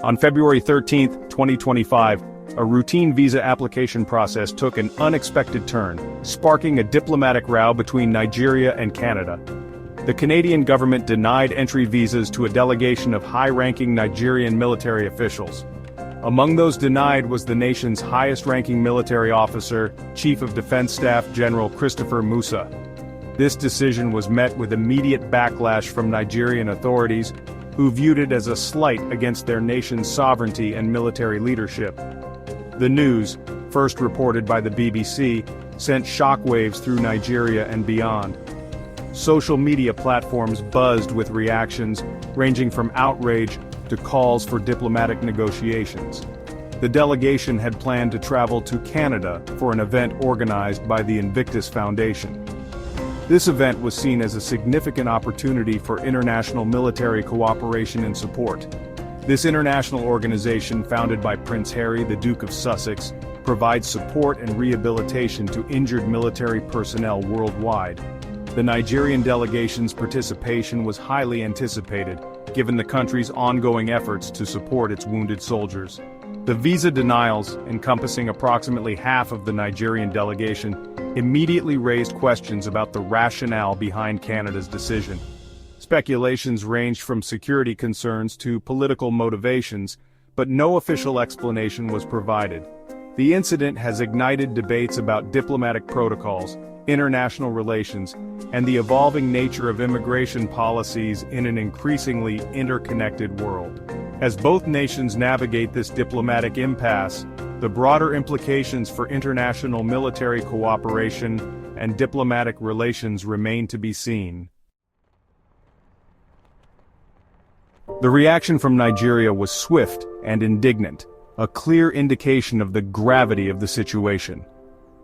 On February 13, 2025, a routine visa application process took an unexpected turn, sparking a diplomatic row between Nigeria and Canada. The Canadian government denied entry visas to a delegation of high-ranking Nigerian military officials. Among those denied was the nation's highest-ranking military officer, Chief of Defense Staff General Christopher Musa. This decision was met with immediate backlash from Nigerian authorities, who viewed it as a slight against their nation's sovereignty and military leadership. The news, first reported by the BBC, sent shockwaves through Nigeria and beyond. Social media platforms buzzed with reactions, ranging from outrage to calls for diplomatic negotiations. The delegation had planned to travel to Canada for an event organized by the Invictus Foundation. This event was seen as a significant opportunity for international military cooperation and support. This international organization, founded by Prince Harry, the Duke of Sussex, provides support and rehabilitation to injured military personnel worldwide. The Nigerian delegation's participation was highly anticipated, given the country's ongoing efforts to support its wounded soldiers. The visa denials, encompassing approximately half of the Nigerian delegation, immediately raised questions about the rationale behind Canada's decision. Speculations ranged from security concerns to political motivations, but no official explanation was provided. The incident has ignited debates about diplomatic protocols, international relations, and the evolving nature of immigration policies in an increasingly interconnected world. As both nations navigate this diplomatic impasse, the broader implications for international military cooperation and diplomatic relations remain to be seen. The reaction from Nigeria was swift and indignant, a clear indication of the gravity of the situation.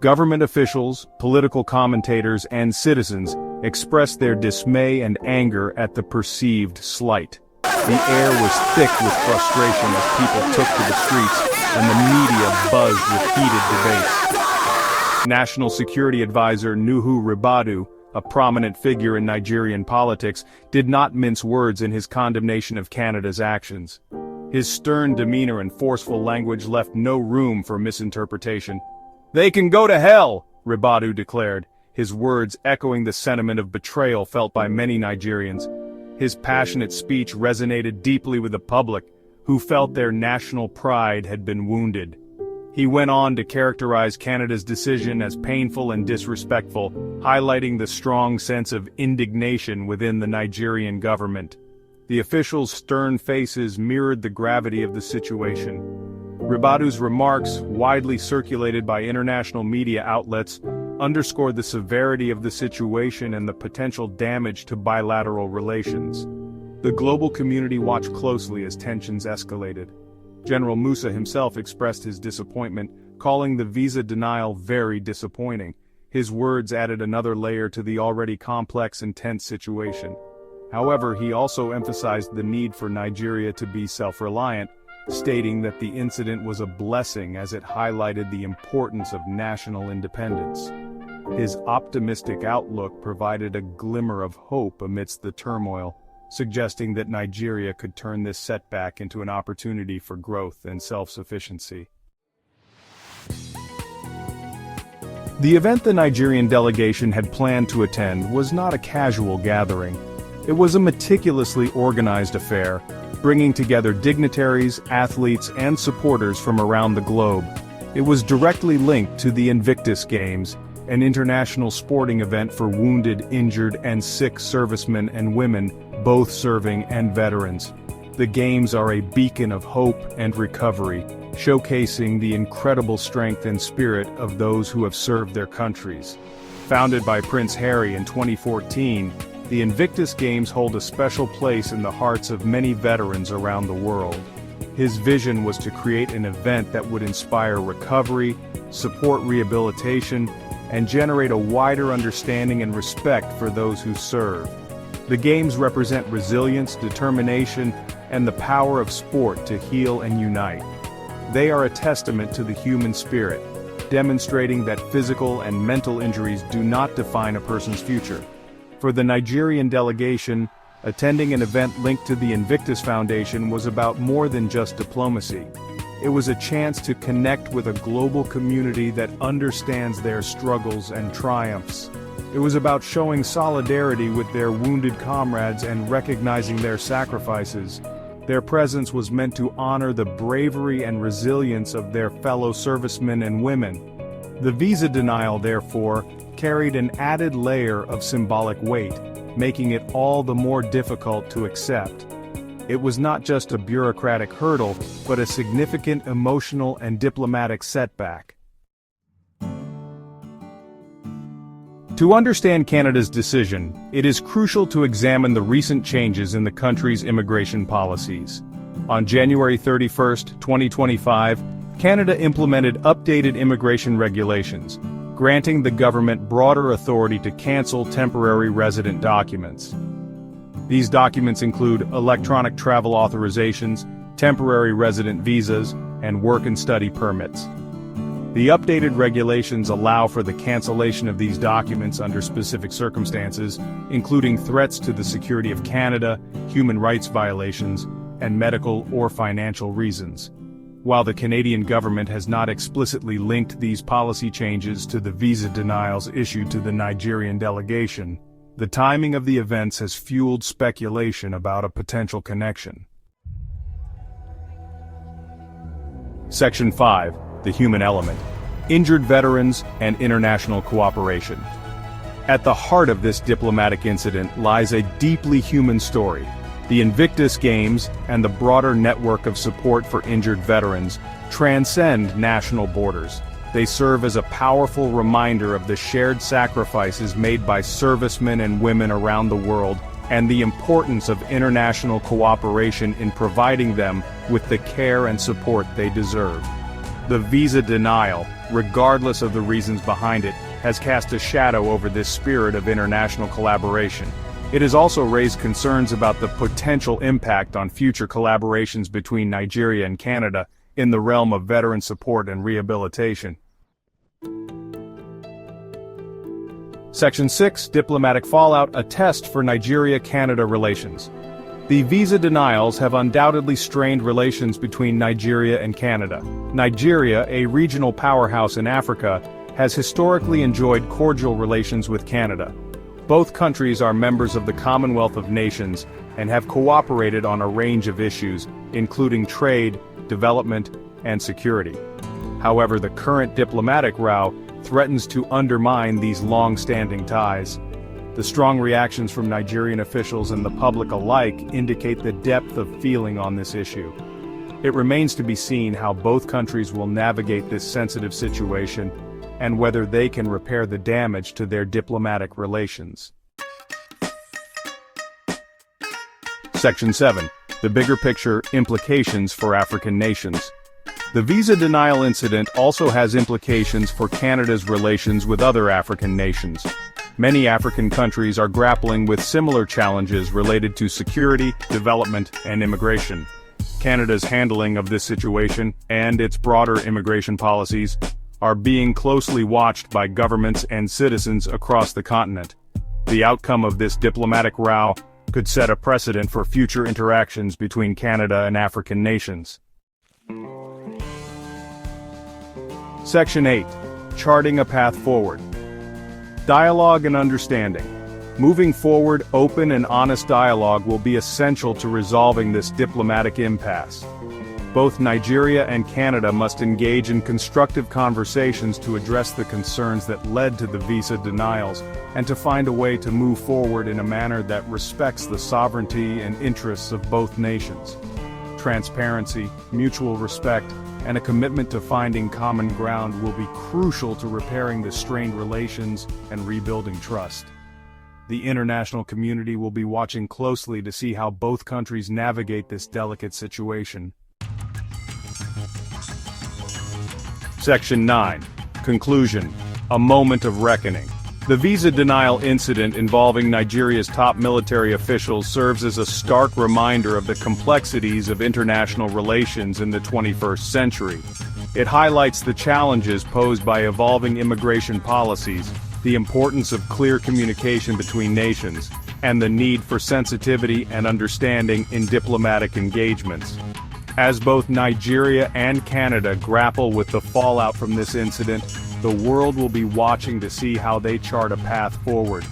Government officials, political commentators, and citizens expressed their dismay and anger at the perceived slight. The air was thick with frustration as people took to the streets, and the media buzzed with heated debates. National Security Adviser Nuhu Ribadu, a prominent figure in Nigerian politics, did not mince words in his condemnation of Canada's actions. His stern demeanor and forceful language left no room for misinterpretation. "They can go to hell," Ribadu declared, his words echoing the sentiment of betrayal felt by many Nigerians. His passionate speech resonated deeply with the public, who felt their national pride had been wounded. He went on to characterize Canada's decision as painful and disrespectful, highlighting the strong sense of indignation within the Nigerian government. The officials' stern faces mirrored the gravity of the situation. Ribadu's remarks, widely circulated by international media outlets, underscored the severity of the situation and the potential damage to bilateral relations. The global community watched closely as tensions escalated. General Musa himself expressed his disappointment, calling the visa denial very disappointing. His words added another layer to the already complex and tense situation. However, he also emphasized the need for Nigeria to be self-reliant, stating that the incident was a blessing as it highlighted the importance of national independence. His optimistic outlook provided a glimmer of hope amidst the turmoil, suggesting that Nigeria could turn this setback into an opportunity for growth and self-sufficiency. The event the Nigerian delegation had planned to attend was not a casual gathering. It was a meticulously organized affair, bringing together dignitaries, athletes, and supporters from around the globe. It was directly linked to the Invictus Games, an international sporting event for wounded, injured, and sick servicemen and women, both serving and veterans. The Games are a beacon of hope and recovery, showcasing the incredible strength and spirit of those who have served their countries. Founded by Prince Harry in 2014, the Invictus Games hold a special place in the hearts of many veterans around the world. His vision was to create an event that would inspire recovery, support rehabilitation, and generate a wider understanding and respect for those who serve. The Games represent resilience, determination, and the power of sport to heal and unite. They are a testament to the human spirit, demonstrating that physical and mental injuries do not define a person's future. For the Nigerian delegation, attending an event linked to the Invictus Foundation was about more than just diplomacy. It was a chance to connect with a global community that understands their struggles and triumphs. It was about showing solidarity with their wounded comrades and recognizing their sacrifices. Their presence was meant to honor the bravery and resilience of their fellow servicemen and women. The visa denial, therefore, carried an added layer of symbolic weight, making it all the more difficult to accept. It was not just a bureaucratic hurdle, but a significant emotional and diplomatic setback. To understand Canada's decision, it is crucial to examine the recent changes in the country's immigration policies. On January 31, 2025, Canada implemented updated immigration regulations, granting the government broader authority to cancel temporary resident documents. These documents include electronic travel authorizations, temporary resident visas, and work and study permits. The updated regulations allow for the cancellation of these documents under specific circumstances, including threats to the security of Canada, human rights violations, and medical or financial reasons. While the Canadian government has not explicitly linked these policy changes to the visa denials issued to the Nigerian delegation, the timing of the events has fueled speculation about a potential connection. Section 5. The human element. Injured veterans and international cooperation. At the heart of this diplomatic incident lies a deeply human story. The Invictus Games and the broader network of support for injured veterans transcend national borders. They serve as a powerful reminder of the shared sacrifices made by servicemen and women around the world, and the importance of international cooperation in providing them with the care and support they deserve. The visa denial, regardless of the reasons behind it, has cast a shadow over this spirit of international collaboration. It has also raised concerns about the potential impact on future collaborations between Nigeria and Canada in the realm of veteran support and rehabilitation. Section 6. Diplomatic fallout, a test for Nigeria-Canada relations. The visa denials have undoubtedly strained relations between Nigeria and Canada. Nigeria, a regional powerhouse in Africa, has historically enjoyed cordial relations with Canada. Both countries are members of the Commonwealth of Nations and have cooperated on a range of issues, including trade, development, and security. However, the current diplomatic row threatens to undermine these long-standing ties. The strong reactions from Nigerian officials and the public alike indicate the depth of feeling on this issue. It remains to be seen how both countries will navigate this sensitive situation and whether they can repair the damage to their diplomatic relations. Section 7. The bigger picture, implications for African nations. The visa denial incident also has implications for Canada's relations with other African nations. Many African countries are grappling with similar challenges related to security, development, and immigration. Canada's handling of this situation, and its broader immigration policies, are being closely watched by governments and citizens across the continent. The outcome of this diplomatic row could set a precedent for future interactions between Canada and African nations. Section 8. Charting a path forward. Dialogue and understanding. Moving forward, open and honest dialogue will be essential to resolving this diplomatic impasse. Both Nigeria and Canada must engage in constructive conversations to address the concerns that led to the visa denials, and to find a way to move forward in a manner that respects the sovereignty and interests of both nations. Transparency, mutual respect, and a commitment to finding common ground will be crucial to repairing the strained relations and rebuilding trust. The international community will be watching closely to see how both countries navigate this delicate situation. Section 9. Conclusion. A moment of reckoning. The visa denial incident involving Nigeria's top military officials serves as a stark reminder of the complexities of international relations in the 21st century. It highlights the challenges posed by evolving immigration policies, the importance of clear communication between nations, and the need for sensitivity and understanding in diplomatic engagements. As both Nigeria and Canada grapple with the fallout from this incident, the world will be watching to see how they chart a path forward.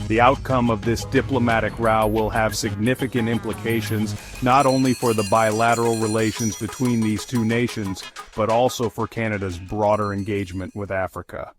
The outcome of this diplomatic row will have significant implications, not only for the bilateral relations between these two nations, but also for Canada's broader engagement with Africa.